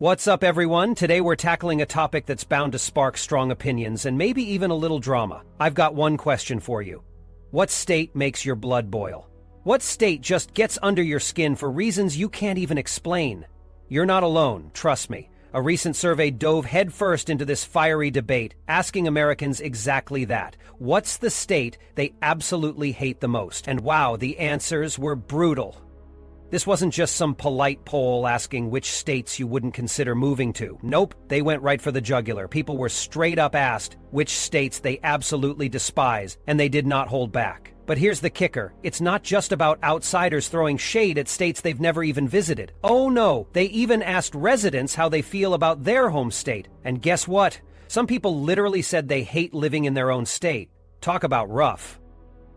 What's up, everyone? Today we're tackling a topic that's bound to spark strong opinions and maybe even a little drama. I've got one question for you. What state makes your blood boil? What state just gets under your skin for reasons you can't even explain? You're not alone, trust me. A recent survey dove headfirst into this fiery debate, asking Americans exactly that. What's the state they absolutely hate the most? And wow, the answers were brutal. This wasn't just some polite poll asking which states you wouldn't consider moving to. Nope, they went right for the jugular. People were straight up asked which states they absolutely despise, and they did not hold back. But here's the kicker. It's not just about outsiders throwing shade at states they've never even visited. Oh no, they even asked residents how they feel about their home state. And guess what? Some people literally said they hate living in their own state. Talk about rough.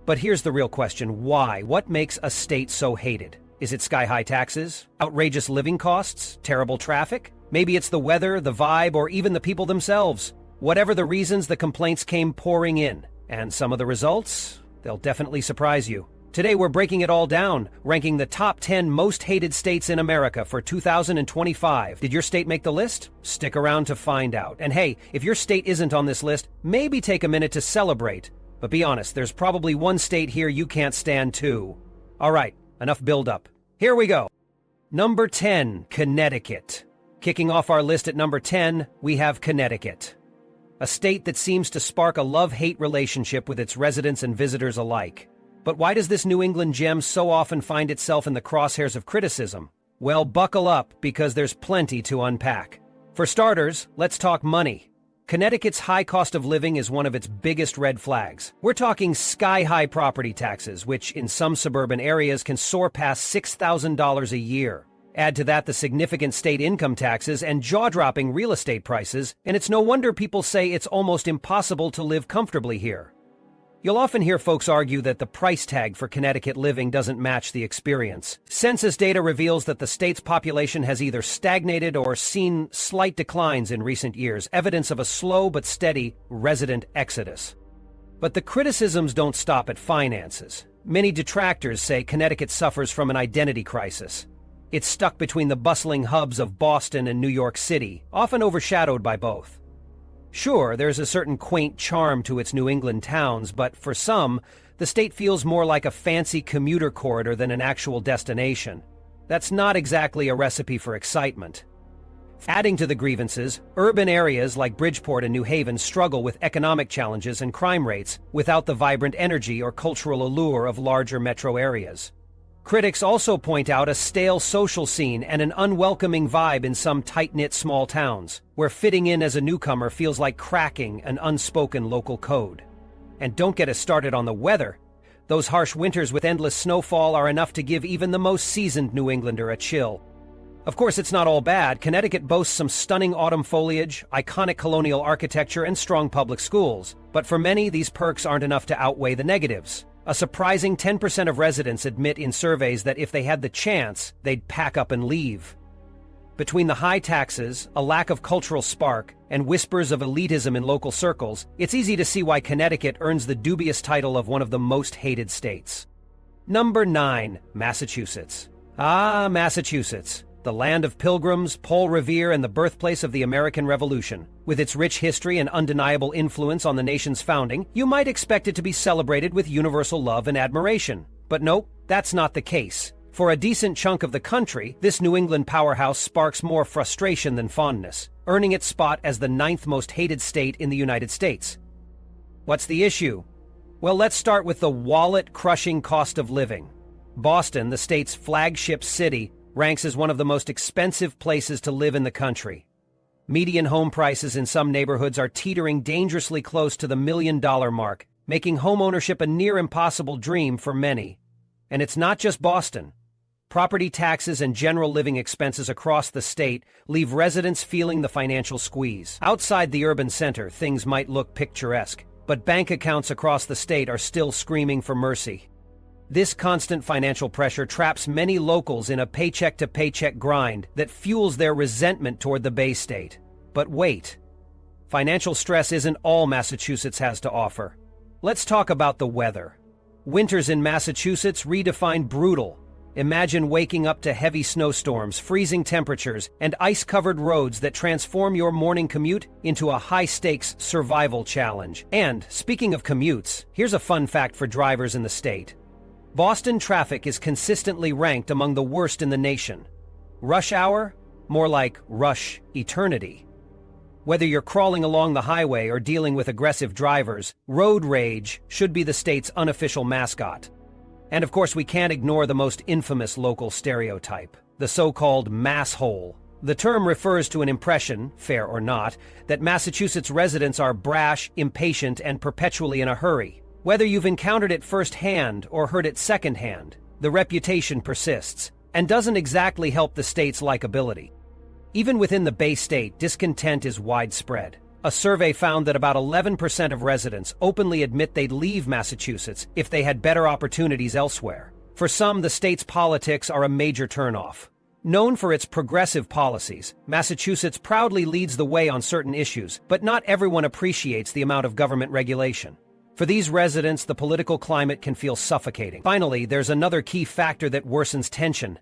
But here's the real question. Why? What makes a state so hated? Is it sky-high taxes? Outrageous living costs? Terrible traffic? Maybe it's the weather, the vibe, or even the people themselves. Whatever the reasons, the complaints came pouring in. And some of the results? They'll definitely surprise you. Today we're breaking it all down, ranking the top 10 most hated states in America for 2025. Did your state make the list? Stick around to find out. And hey, if your state isn't on this list, maybe take a minute to celebrate. But be honest, there's probably one state here you can't stand too. All right, enough build-up. Here we go. Number 10, Connecticut. Kicking off our list at number 10, we have Connecticut. A state that seems to spark a love-hate relationship with its residents and visitors alike. But why does this New England gem so often find itself in the crosshairs of criticism? Well, buckle up, because there's plenty to unpack. For starters, let's talk money. Connecticut's high cost of living is one of its biggest red flags. We're talking sky-high property taxes, which in some suburban areas can soar past $6,000 a year. Add to that the significant state income taxes and jaw-dropping real estate prices, and it's no wonder people say it's almost impossible to live comfortably here. You'll often hear folks argue that the price tag for Connecticut living doesn't match the experience. Census data reveals that the state's population has either stagnated or seen slight declines in recent years, evidence of a slow but steady resident exodus. But the criticisms don't stop at finances. Many detractors say Connecticut suffers from an identity crisis. It's stuck between the bustling hubs of Boston and New York City, often overshadowed by both. Sure, there's a certain quaint charm to its New England towns, but for some, the state feels more like a fancy commuter corridor than an actual destination. That's not exactly a recipe for excitement. Adding to the grievances, urban areas like Bridgeport and New Haven struggle with economic challenges and crime rates without the vibrant energy or cultural allure of larger metro areas. Critics also point out a stale social scene and an unwelcoming vibe in some tight-knit small towns, where fitting in as a newcomer feels like cracking an unspoken local code. And don't get us started on the weather. Those harsh winters with endless snowfall are enough to give even the most seasoned New Englander a chill. Of course, it's not all bad. Connecticut boasts some stunning autumn foliage, iconic colonial architecture, and strong public schools. But for many, these perks aren't enough to outweigh the negatives. A surprising 10% of residents admit in surveys that if they had the chance, they'd pack up and leave. Between the high taxes, a lack of cultural spark, and whispers of elitism in local circles, it's easy to see why Connecticut earns the dubious title of one of the most hated states. Number 9, Massachusetts. Ah, Massachusetts. The land of pilgrims, Paul Revere, and the birthplace of the American Revolution. With its rich history and undeniable influence on the nation's founding, you might expect it to be celebrated with universal love and admiration. But nope, that's not the case. For a decent chunk of the country, this New England powerhouse sparks more frustration than fondness, earning its spot as the 9th most hated state in the United States. What's the issue? Well, let's start with the wallet-crushing cost of living. Boston, the state's flagship city, ranks as one of the most expensive places to live in the country. Median home prices in some neighborhoods are teetering dangerously close to the $1 million mark, making homeownership a near-impossible dream for many. And it's not just Boston. Property taxes and general living expenses across the state leave residents feeling the financial squeeze. Outside the urban center, things might look picturesque, but bank accounts across the state are still screaming for mercy. This constant financial pressure traps many locals in a paycheck-to-paycheck grind that fuels their resentment toward the Bay State. But wait, financial stress isn't all Massachusetts has to offer. Let's talk about the weather. Winters in Massachusetts redefine brutal. Imagine waking up to heavy snowstorms, freezing temperatures, and ice-covered roads that transform your morning commute into a high-stakes survival challenge. And, speaking of commutes, here's a fun fact for drivers in the state. Boston traffic is consistently ranked among the worst in the nation. Rush hour? More like rush eternity. Whether you're crawling along the highway or dealing with aggressive drivers, road rage should be the state's unofficial mascot. And of course, we can't ignore the most infamous local stereotype, the so-called masshole. The term refers to an impression, fair or not, that Massachusetts residents are brash, impatient, and perpetually in a hurry. Whether you've encountered it firsthand or heard it secondhand, the reputation persists and doesn't exactly help the state's likability. Even within the Bay State, discontent is widespread. A survey found that about 11% of residents openly admit they'd leave Massachusetts if they had better opportunities elsewhere. For some, the state's politics are a major turnoff. Known for its progressive policies, Massachusetts proudly leads the way on certain issues, but not everyone appreciates the amount of government regulation. For these residents, the political climate can feel suffocating. Finally, there's another key factor that worsens tension: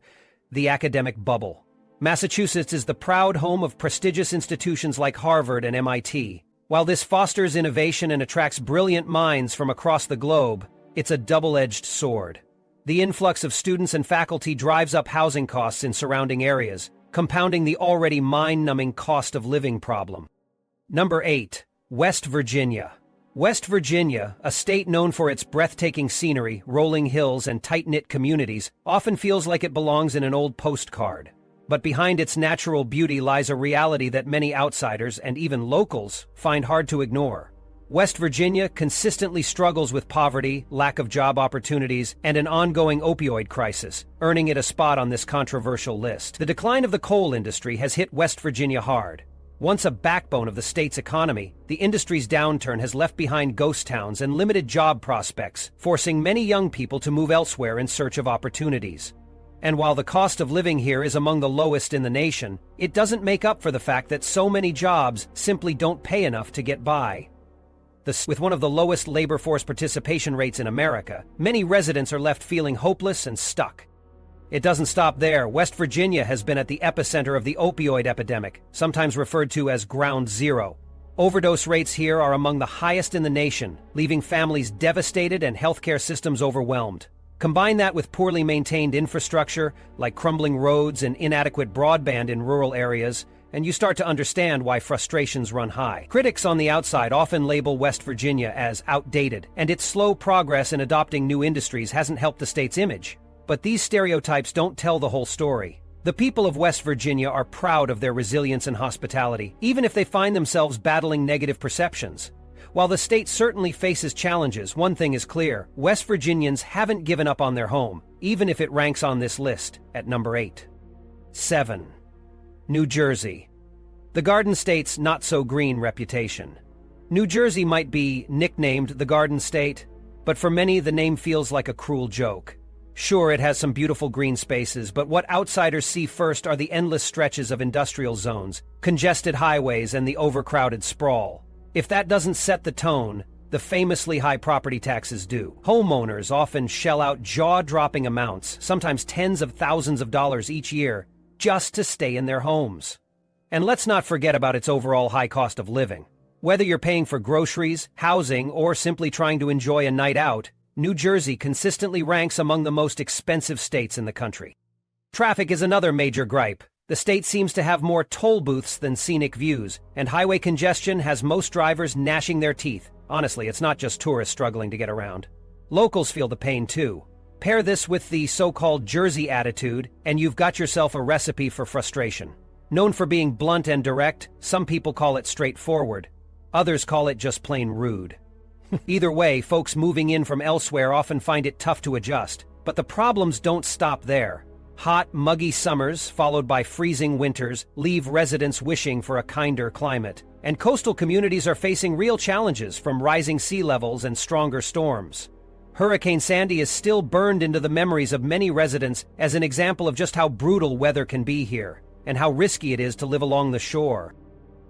the academic bubble. Massachusetts is the proud home of prestigious institutions like Harvard and MIT. While this fosters innovation and attracts brilliant minds from across the globe, it's a double-edged sword. The influx of students and faculty drives up housing costs in surrounding areas, compounding the already mind-numbing cost of living problem. Number 8. West Virginia. West Virginia, a state known for its breathtaking scenery, rolling hills, and tight-knit communities, often feels like it belongs in an old postcard. But behind its natural beauty lies a reality that many outsiders, and even locals, find hard to ignore. West Virginia consistently struggles with poverty, lack of job opportunities, and an ongoing opioid crisis, earning it a spot on this controversial list. The decline of the coal industry has hit West Virginia hard. Once a backbone of the state's economy, the industry's downturn has left behind ghost towns and limited job prospects, forcing many young people to move elsewhere in search of opportunities. And while the cost of living here is among the lowest in the nation, it doesn't make up for the fact that so many jobs simply don't pay enough to get by. With one of the lowest labor force participation rates in America, many residents are left feeling hopeless and stuck. It doesn't stop there. West Virginia has been at the epicenter of the opioid epidemic, sometimes referred to as Ground Zero. Overdose rates here are among the highest in the nation, leaving families devastated and healthcare systems overwhelmed. Combine that with poorly maintained infrastructure, like crumbling roads and inadequate broadband in rural areas, and you start to understand why frustrations run high. Critics on the outside often label West Virginia as outdated, and its slow progress in adopting new industries hasn't helped the state's image. But these stereotypes don't tell the whole story. The people of West Virginia are proud of their resilience and hospitality, even if they find themselves battling negative perceptions. While the state certainly faces challenges, one thing is clear: West Virginians haven't given up on their home, even if it ranks on this list at number 8. 7. New Jersey. The Garden State's not-so-green reputation. New Jersey might be nicknamed the Garden State, but for many the name feels like a cruel joke. Sure, it has some beautiful green spaces, but what outsiders see first are the endless stretches of industrial zones, congested highways, and the overcrowded sprawl. If that doesn't set the tone, the famously high property taxes do. Homeowners often shell out jaw-dropping amounts, sometimes tens of thousands of dollars each year, just to stay in their homes. And let's not forget about its overall high cost of living. Whether you're paying for groceries, housing, or simply trying to enjoy a night out, New Jersey consistently ranks among the most expensive states in the country. Traffic is another major gripe. The state seems to have more toll booths than scenic views, and highway congestion has most drivers gnashing their teeth. Honestly, it's not just tourists struggling to get around. Locals feel the pain too. Pair this with the so-called Jersey attitude, and you've got yourself a recipe for frustration. Known for being blunt and direct, some people call it straightforward. Others call it just plain rude. Either way, folks moving in from elsewhere often find it tough to adjust. But the problems don't stop there. Hot, muggy summers, followed by freezing winters, leave residents wishing for a kinder climate. And coastal communities are facing real challenges, from rising sea levels and stronger storms. Hurricane Sandy is still burned into the memories of many residents as an example of just how brutal weather can be here, and how risky it is to live along the shore.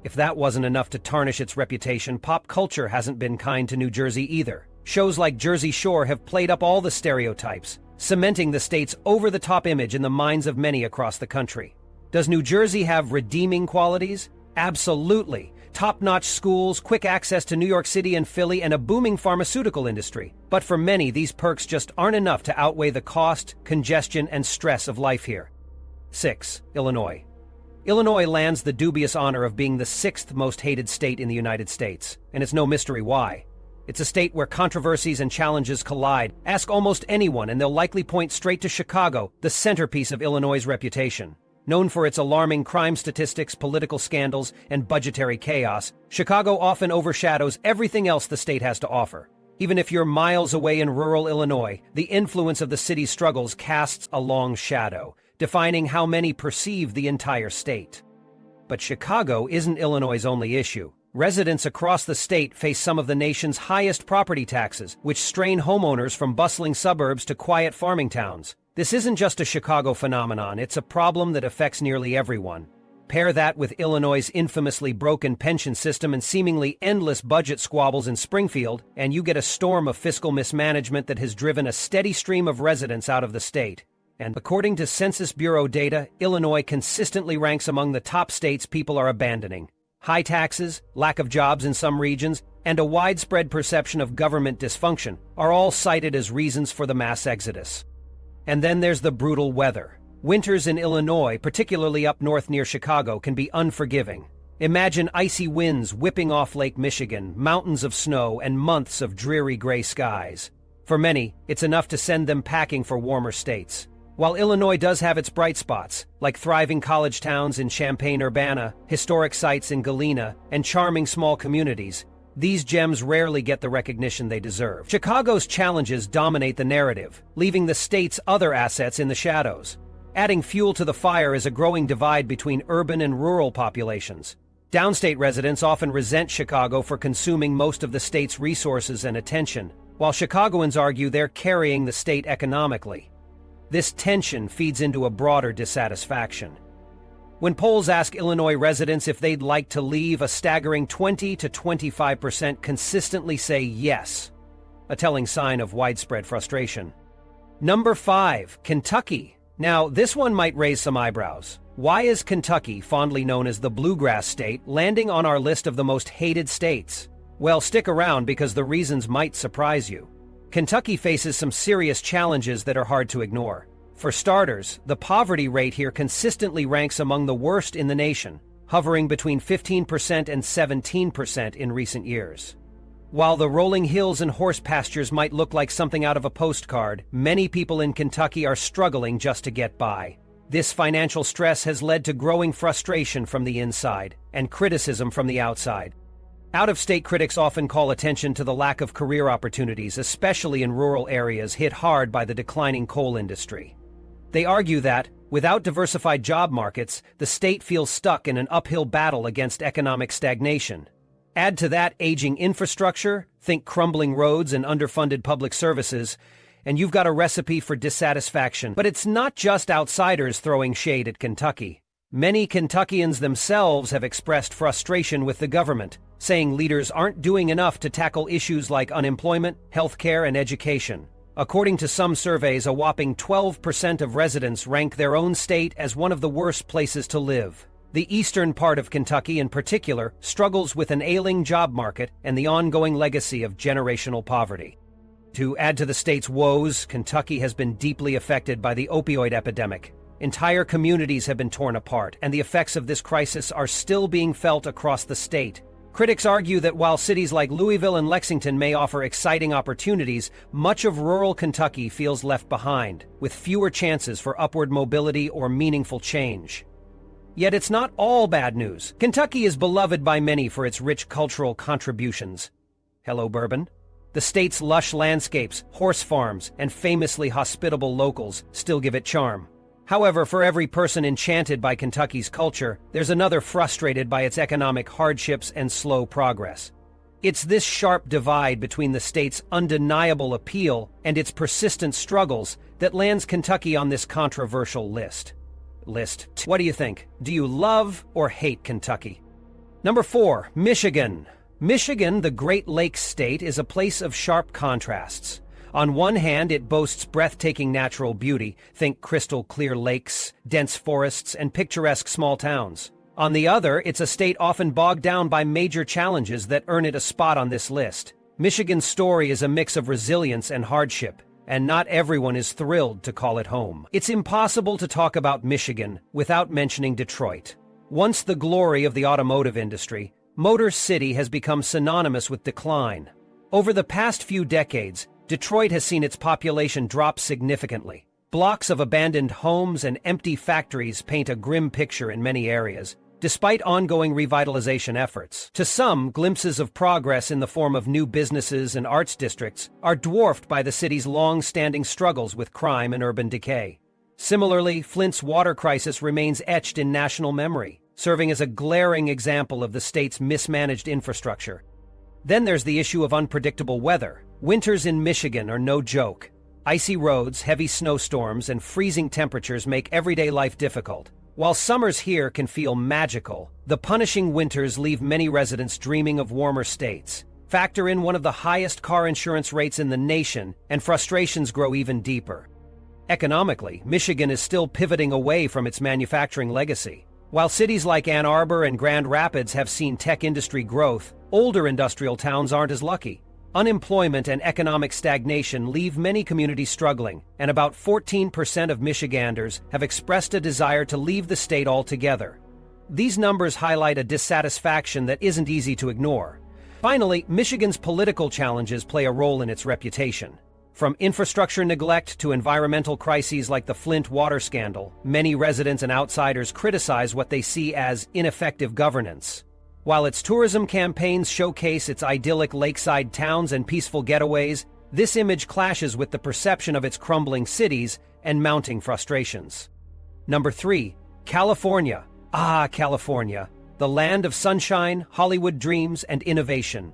If that wasn't enough to tarnish its reputation, pop culture hasn't been kind to New Jersey either. Shows like Jersey Shore have played up all the stereotypes, cementing the state's over-the-top image in the minds of many across the country. Does New Jersey have redeeming qualities? Absolutely. Top-notch schools, quick access to New York City and Philly, and a booming pharmaceutical industry. But for many, these perks just aren't enough to outweigh the cost, congestion, and stress of life here. 6. Illinois. Illinois lands the dubious honor of being the sixth most hated state in the United States, and it's no mystery why. It's a state where controversies and challenges collide. Ask almost anyone, and they'll likely point straight to Chicago, the centerpiece of Illinois' reputation. Known for its alarming crime statistics, political scandals, and budgetary chaos, Chicago often overshadows everything else the state has to offer. Even if you're miles away in rural Illinois, the influence of the city's struggles casts a long shadow, defining how many perceive the entire state. But Chicago isn't Illinois' only issue. Residents across the state face some of the nation's highest property taxes, which strain homeowners from bustling suburbs to quiet farming towns. This isn't just a Chicago phenomenon, it's a problem that affects nearly everyone. Pair that with Illinois' infamously broken pension system and seemingly endless budget squabbles in Springfield, and you get a storm of fiscal mismanagement that has driven a steady stream of residents out of the state. And according to Census Bureau data, Illinois consistently ranks among the top states people are abandoning. High taxes, lack of jobs in some regions, and a widespread perception of government dysfunction are all cited as reasons for the mass exodus. And then there's the brutal weather. Winters in Illinois, particularly up north near Chicago, can be unforgiving. Imagine icy winds whipping off Lake Michigan, mountains of snow, and months of dreary gray skies. For many, it's enough to send them packing for warmer states. While Illinois does have its bright spots, like thriving college towns in Champaign-Urbana, historic sites in Galena, and charming small communities, these gems rarely get the recognition they deserve. Chicago's challenges dominate the narrative, leaving the state's other assets in the shadows. Adding fuel to the fire is a growing divide between urban and rural populations. Downstate residents often resent Chicago for consuming most of the state's resources and attention, while Chicagoans argue they're carrying the state economically. This tension feeds into a broader dissatisfaction. When polls ask Illinois residents if they'd like to leave, a staggering 20 to 25% consistently say yes, a telling sign of widespread frustration. Number 5, Kentucky. Now, this one might raise some eyebrows. Why is Kentucky, fondly known as the Bluegrass State, landing on our list of the most hated states? Well, stick around because the reasons might surprise you. Kentucky faces some serious challenges that are hard to ignore. For starters, the poverty rate here consistently ranks among the worst in the nation, hovering between 15% and 17% in recent years. While the rolling hills and horse pastures might look like something out of a postcard, many people in Kentucky are struggling just to get by. This financial stress has led to growing frustration from the inside and criticism from the outside. Out-of-state critics often call attention to the lack of career opportunities, especially in rural areas hit hard by the declining coal industry. They argue that, without diversified job markets, the state feels stuck in an uphill battle against economic stagnation. Add to that aging infrastructure, think crumbling roads and underfunded public services, and you've got a recipe for dissatisfaction. But it's not just outsiders throwing shade at Kentucky. Many Kentuckians themselves have expressed frustration with the government, saying leaders aren't doing enough to tackle issues like unemployment, healthcare, and education. According to some surveys, a whopping 12% of residents rank their own state as one of the worst places to live. The eastern part of Kentucky, in particular, struggles with an ailing job market and the ongoing legacy of generational poverty. To add to the state's woes, Kentucky has been deeply affected by the opioid epidemic. Entire communities have been torn apart, and the effects of this crisis are still being felt across the state. Critics argue that while cities like Louisville and Lexington may offer exciting opportunities, much of rural Kentucky feels left behind, with fewer chances for upward mobility or meaningful change. Yet it's not all bad news. Kentucky is beloved by many for its rich cultural contributions. Hello, bourbon. The state's lush landscapes, horse farms, and famously hospitable locals still give it charm. However, for every person enchanted by Kentucky's culture, there's another frustrated by its economic hardships and slow progress. It's this sharp divide between the state's undeniable appeal and its persistent struggles that lands Kentucky on this controversial list. What do you think? Do you love or hate Kentucky? Number 4, Michigan. Michigan, the Great Lakes state, is a place of sharp contrasts. On one hand, it boasts breathtaking natural beauty, think crystal-clear lakes, dense forests, and picturesque small towns. On the other, it's a state often bogged down by major challenges that earn it a spot on this list. Michigan's story is a mix of resilience and hardship, and not everyone is thrilled to call it home. It's impossible to talk about Michigan without mentioning Detroit. Once the glory of the automotive industry, Motor City has become synonymous with decline. Over the past few decades, Detroit has seen its population drop significantly. Blocks of abandoned homes and empty factories paint a grim picture in many areas, despite ongoing revitalization efforts. To some, glimpses of progress in the form of new businesses and arts districts are dwarfed by the city's long-standing struggles with crime and urban decay. Similarly, Flint's water crisis remains etched in national memory, serving as a glaring example of the state's mismanaged infrastructure. Then there's the issue of unpredictable weather. Winters in Michigan are no joke. Icy roads, heavy snowstorms, and freezing temperatures make everyday life difficult. While summers here can feel magical, the punishing winters leave many residents dreaming of warmer states. Factor in one of the highest car insurance rates in the nation, and frustrations grow even deeper. Economically, Michigan is still pivoting away from its manufacturing legacy. While cities like Ann Arbor and Grand Rapids have seen tech industry growth, older industrial towns aren't as lucky. Unemployment and economic stagnation leave many communities struggling, and about 14% of Michiganders have expressed a desire to leave the state altogether. These numbers highlight a dissatisfaction that isn't easy to ignore. Finally, Michigan's political challenges play a role in its reputation. From infrastructure neglect to environmental crises like the Flint water scandal, many residents and outsiders criticize what they see as ineffective governance. While its tourism campaigns showcase its idyllic lakeside towns and peaceful getaways, this image clashes with the perception of its crumbling cities and mounting frustrations. Number 3. California. California, the land of sunshine, Hollywood dreams, and innovation.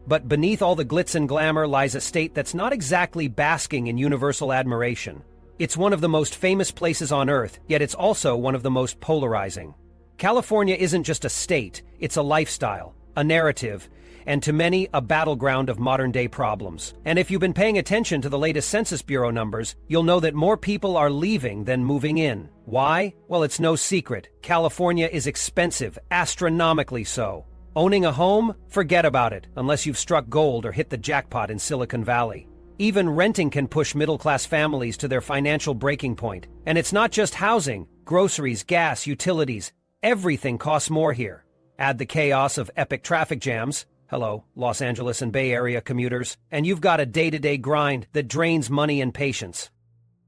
But beneath all the glitz and glamour lies a state that's not exactly basking in universal admiration. It's one of the most famous places on Earth, yet it's also one of the most polarizing. California isn't just a state, it's a lifestyle, a narrative, and to many, a battleground of modern-day problems. And if you've been paying attention to the latest Census Bureau numbers, you'll know that more people are leaving than moving in. Why? Well, it's no secret. California is expensive, astronomically so. Owning a home? Forget about it, unless you've struck gold or hit the jackpot in Silicon Valley. Even renting can push middle-class families to their financial breaking point. And it's not just housing. Groceries, gas, utilities, everything costs more here. Add the chaos of epic traffic jams, hello, Los Angeles and Bay Area commuters, and you've got a day-to-day grind that drains money and patience.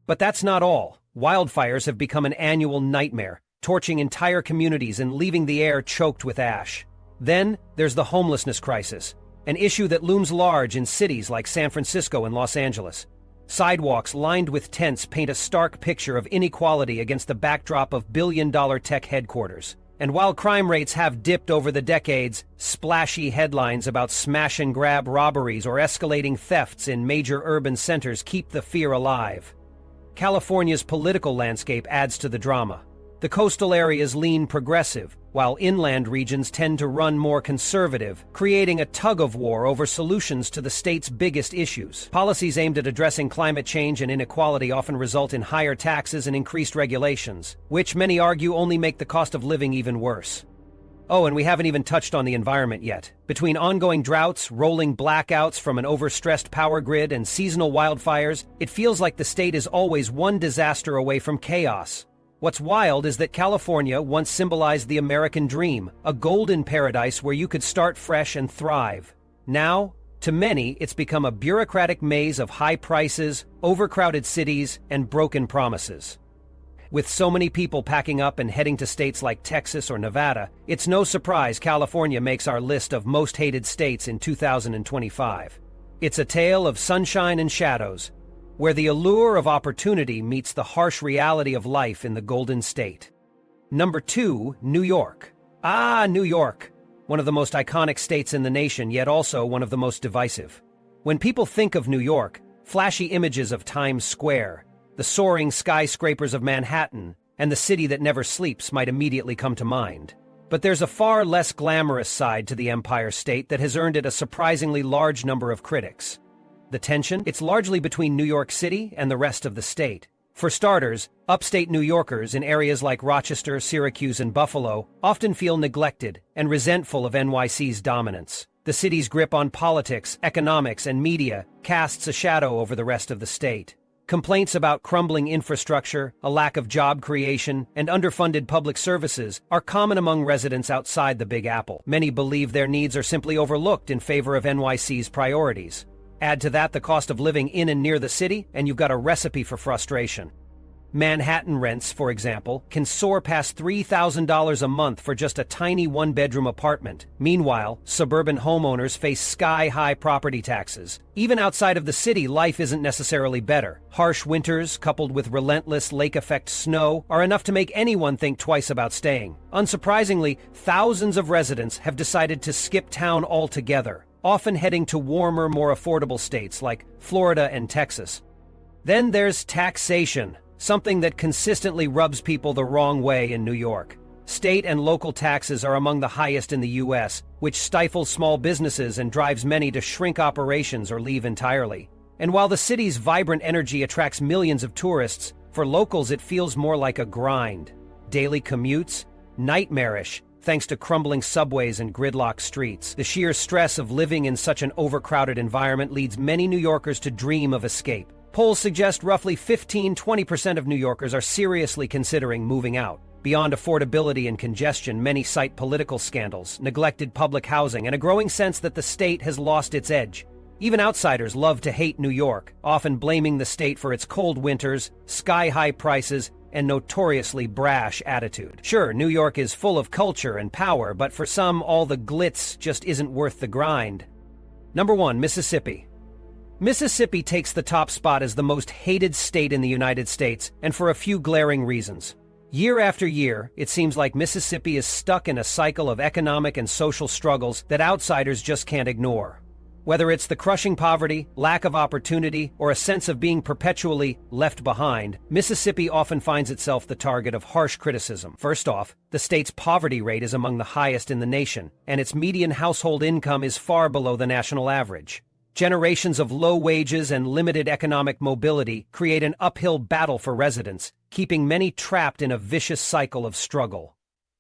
But that's not all. Wildfires have become an annual nightmare, torching entire communities and leaving the air choked with ash. Then there's the homelessness crisis, an issue that looms large in cities like San Francisco and Los Angeles. Sidewalks lined with tents paint a stark picture of inequality against the backdrop of billion-dollar tech headquarters. And while crime rates have dipped over the decades, splashy headlines about smash-and-grab robberies or escalating thefts in major urban centers keep the fear alive. California's political landscape adds to the drama. The coastal areas lean progressive, while inland regions tend to run more conservative, creating a tug-of-war over solutions to the state's biggest issues. Policies aimed at addressing climate change and inequality often result in higher taxes and increased regulations, which many argue only make the cost of living even worse. Oh, and we haven't even touched on the environment yet. Between ongoing droughts, rolling blackouts from an overstressed power grid, and seasonal wildfires, it feels like the state is always one disaster away from chaos. What's wild is that California once symbolized the American dream, a golden paradise where you could start fresh and thrive. Now, to many, it's become a bureaucratic maze of high prices, overcrowded cities, and broken promises. With so many people packing up and heading to states like Texas or Nevada, it's no surprise California makes our list of most hated states in 2025. It's a tale of sunshine and shadows, where the allure of opportunity meets the harsh reality of life in the Golden State. Number 2, New York. New York. One of the most iconic states in the nation, yet also one of the most divisive. When people think of New York, flashy images of Times Square, the soaring skyscrapers of Manhattan, and the city that never sleeps might immediately come to mind. But there's a far less glamorous side to the Empire State that has earned it a surprisingly large number of critics. The tension? It's largely between New York City and the rest of the state. For starters, upstate New Yorkers in areas like Rochester, Syracuse, and Buffalo often feel neglected and resentful of NYC's dominance. The city's grip on politics, economics, and media casts a shadow over the rest of the state. Complaints about crumbling infrastructure, a lack of job creation, and underfunded public services are common among residents outside the Big Apple. Many believe their needs are simply overlooked in favor of NYC's priorities. Add to that the cost of living in and near the city, and you've got a recipe for frustration. Manhattan rents, for example, can soar past $3,000 a month for just a tiny one-bedroom apartment. Meanwhile, suburban homeowners face sky-high property taxes. Even outside of the city, life isn't necessarily better. Harsh winters, coupled with relentless lake-effect snow, are enough to make anyone think twice about staying. Unsurprisingly, thousands of residents have decided to skip town altogether, often heading to warmer, more affordable states like Florida and Texas. Then there's taxation, something that consistently rubs people the wrong way in New York. State and local taxes are among the highest in the U.S., which stifles small businesses and drives many to shrink operations or leave entirely. And while the city's vibrant energy attracts millions of tourists, for locals it feels more like a grind. Daily commutes? Nightmarish, thanks to crumbling subways and gridlocked streets. The sheer stress of living in such an overcrowded environment leads many New Yorkers to dream of escape. Polls suggest roughly 15–20% of New Yorkers are seriously considering moving out. Beyond affordability and congestion, many cite political scandals, neglected public housing, and a growing sense that the state has lost its edge. Even outsiders love to hate New York, often blaming the state for its cold winters, sky-high prices, and notoriously brash attitude. Sure, New York is full of culture and power, but for some, all the glitz just isn't worth the grind. Number 1, Mississippi. Mississippi takes the top spot as the most hated state in the United States, and for a few glaring reasons. Year after year, it seems like Mississippi is stuck in a cycle of economic and social struggles that outsiders just can't ignore. Whether it's the crushing poverty, lack of opportunity, or a sense of being perpetually left behind, Mississippi often finds itself the target of harsh criticism. First off, the state's poverty rate is among the highest in the nation, and its median household income is far below the national average. Generations of low wages and limited economic mobility create an uphill battle for residents, keeping many trapped in a vicious cycle of struggle.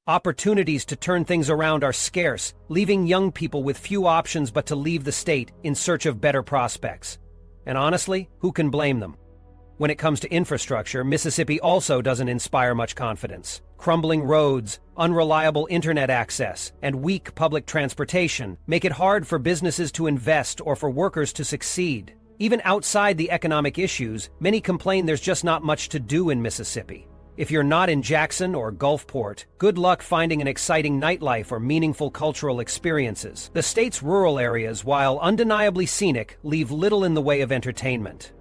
Opportunities to turn things around are scarce, leaving young people with few options but to leave the state in search of better prospects. And honestly, who can blame them? When it comes to infrastructure, Mississippi also doesn't inspire much confidence. Crumbling roads, unreliable internet access, and weak public transportation make it hard for businesses to invest or for workers to succeed. Even outside the economic issues, many complain there's just not much to do in Mississippi. If you're not in Jackson or Gulfport, good luck finding an exciting nightlife or meaningful cultural experiences. The state's rural areas, while undeniably scenic, leave little in the way of entertainment.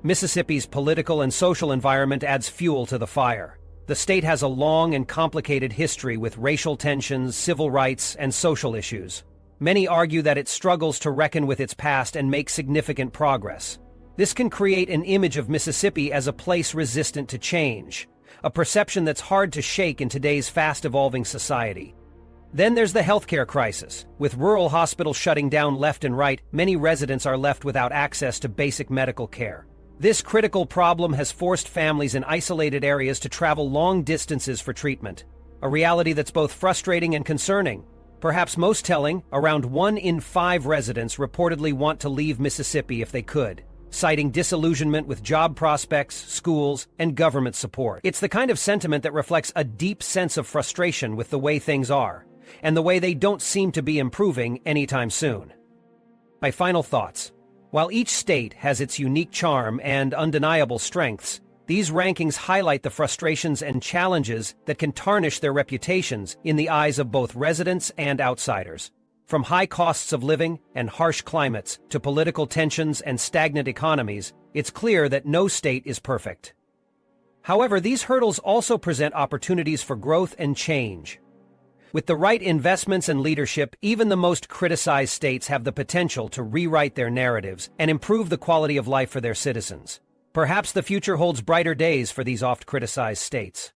Mississippi's political and social environment adds fuel to the fire. The state has a long and complicated history with racial tensions, civil rights, and social issues. Many argue that it struggles to reckon with its past and make significant progress. This can create an image of Mississippi as a place resistant to change, a perception that's hard to shake in today's fast-evolving society. Then there's the healthcare crisis. With rural hospitals shutting down left and right, many residents are left without access to basic medical care. This critical problem has forced families in isolated areas to travel long distances for treatment, a reality that's both frustrating and concerning. Perhaps most telling, around 1 in 5 residents reportedly want to leave Mississippi if they could, citing disillusionment with job prospects, schools, and government support. It's the kind of sentiment that reflects a deep sense of frustration with the way things are, and the way they don't seem to be improving anytime soon. My final thoughts. While each state has its unique charm and undeniable strengths, these rankings highlight the frustrations and challenges that can tarnish their reputations in the eyes of both residents and outsiders. From high costs of living and harsh climates to political tensions and stagnant economies, it's clear that no state is perfect. However, these hurdles also present opportunities for growth and change. With the right investments and leadership, even the most criticized states have the potential to rewrite their narratives and improve the quality of life for their citizens. Perhaps the future holds brighter days for these oft-criticized states.